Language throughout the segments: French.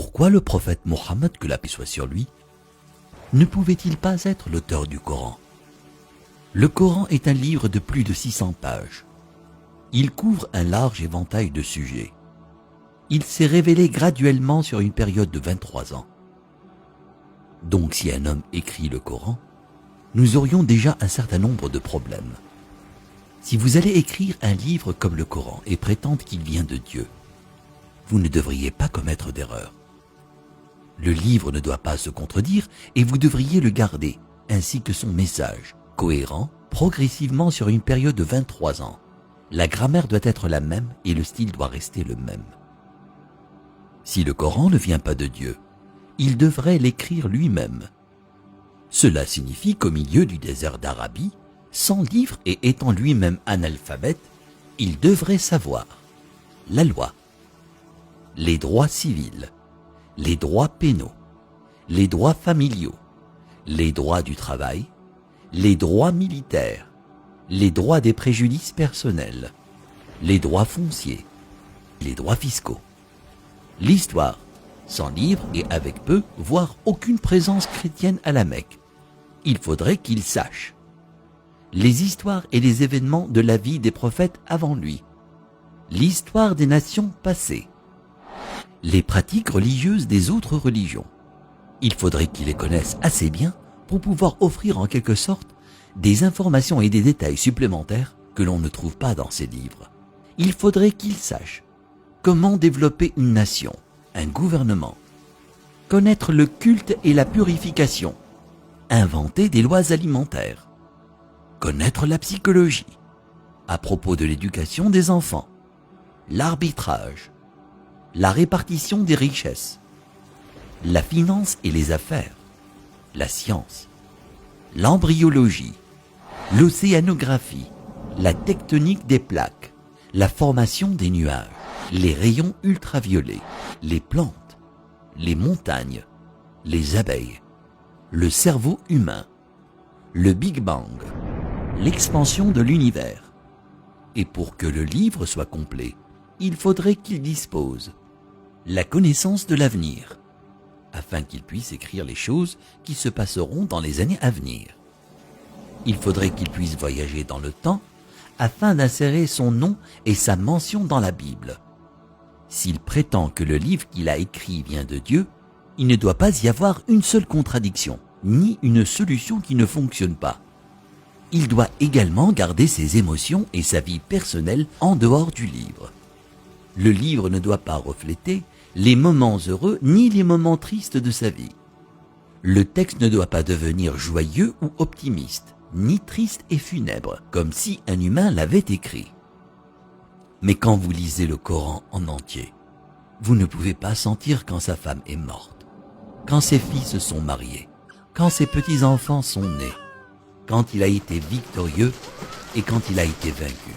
Pourquoi le prophète Mohammed, que la paix soit sur lui, ne pouvait-il pas être l'auteur du Coran? Le Coran est un livre de plus de 600 pages. Il couvre un large éventail de sujets. Il s'est révélé graduellement sur une période de 23 ans. Donc si un homme écrit le Coran, nous aurions déjà un certain nombre de problèmes. Si vous allez écrire un livre comme le Coran et prétendre qu'il vient de Dieu, vous ne devriez pas commettre d'erreur. Le livre ne doit pas se contredire et vous devriez le garder, ainsi que son message, cohérent, progressivement sur une période de 23 ans. La grammaire doit être la même et le style doit rester le même. Si le Coran ne vient pas de Dieu, il devrait l'écrire lui-même. Cela signifie qu'au milieu du désert d'Arabie, sans livre et étant lui-même analphabète, il devrait savoir la loi, les droits civils, les droits pénaux, les droits familiaux, les droits du travail, les droits militaires, les droits des préjudices personnels, les droits fonciers, les droits fiscaux. L'histoire, sans livre et avec peu, voire aucune présence chrétienne à la Mecque. Il faudrait qu'il sache les histoires et les événements de la vie des prophètes avant lui, l'histoire des nations passées, les pratiques religieuses des autres religions. Il faudrait qu'il les connaisse assez bien pour pouvoir offrir en quelque sorte des informations et des détails supplémentaires que l'on ne trouve pas dans ces livres. Il faudrait qu'il sache comment développer une nation, un gouvernement, connaître le culte et la purification, inventer des lois alimentaires, connaître la psychologie, à propos de l'éducation des enfants, l'arbitrage, la répartition des richesses, la finance et les affaires, la science, l'embryologie, l'océanographie, la tectonique des plaques, la formation des nuages, les rayons ultraviolets, les plantes, les montagnes, les abeilles, le cerveau humain, le Big Bang, l'expansion de l'univers. Et pour que le livre soit complet, il faudrait qu'il dispose la connaissance de l'avenir, afin qu'il puisse écrire les choses qui se passeront dans les années à venir. Il faudrait qu'il puisse voyager dans le temps, afin d'insérer son nom et sa mention dans la Bible. S'il prétend que le livre qu'il a écrit vient de Dieu, il ne doit pas y avoir une seule contradiction, ni une solution qui ne fonctionne pas. Il doit également garder ses émotions et sa vie personnelle en dehors du livre. Le livre ne doit pas refléter les moments heureux ni les moments tristes de sa vie. Le texte ne doit pas devenir joyeux ou optimiste, ni triste et funèbre, comme si un humain l'avait écrit. Mais quand vous lisez le Coran en entier, vous ne pouvez pas sentir quand sa femme est morte, quand ses filles se sont mariées, quand ses petits-enfants sont nés, quand il a été victorieux et quand il a été vaincu.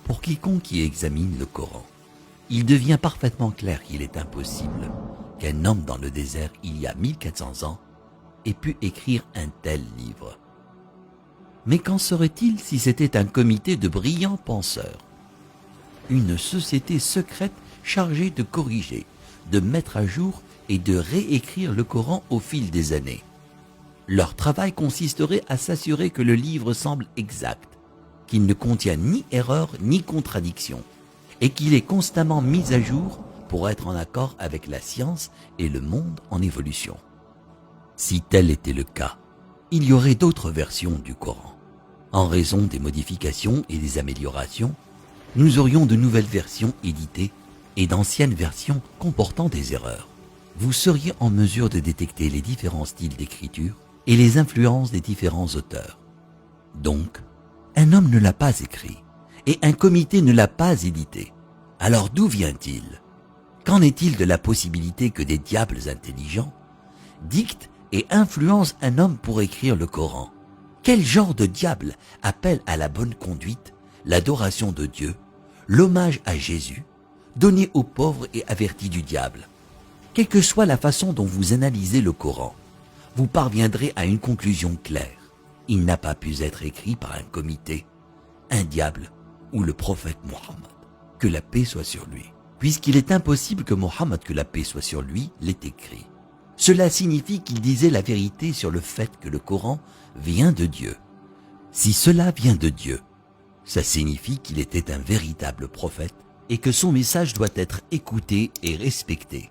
Pour quiconque qui examine le Coran, il devient parfaitement clair qu'il est impossible qu'un homme dans le désert il y a 1400 ans ait pu écrire un tel livre. Mais qu'en serait-il si c'était un comité de brillants penseurs, une société secrète chargée de corriger, de mettre à jour et de réécrire le Coran au fil des années? Leur travail consisterait à s'assurer que le livre semble exact, qu'il ne contient ni erreur ni contradiction, et qu'il est constamment mis à jour pour être en accord avec la science et le monde en évolution. Si tel était le cas, il y aurait d'autres versions du Coran. En raison des modifications et des améliorations, nous aurions de nouvelles versions éditées et d'anciennes versions comportant des erreurs. Vous seriez en mesure de détecter les différents styles d'écriture et les influences des différents auteurs. Donc, un homme ne l'a pas écrit et un comité ne l'a pas édité. Alors d'où vient-il? Qu'en est-il de la possibilité que des diables intelligents dictent et influencent un homme pour écrire le Coran? Quel genre de diable appelle à la bonne conduite, l'adoration de Dieu, l'hommage à Jésus, donné aux pauvres et averti du diable? Quelle que soit la façon dont vous analysez le Coran, vous parviendrez à une conclusion claire. Il n'a pas pu être écrit par un comité, un diable ou le prophète Mohammed. Que la paix soit sur lui. puisqu'il est impossible que Mohammed, que la paix soit sur lui, l'ait écrit. Cela signifie qu'il disait la vérité sur le fait que le Coran vient de Dieu. Si cela vient de Dieu, ça signifie qu'il était un véritable prophète et que son message doit être écouté et respecté.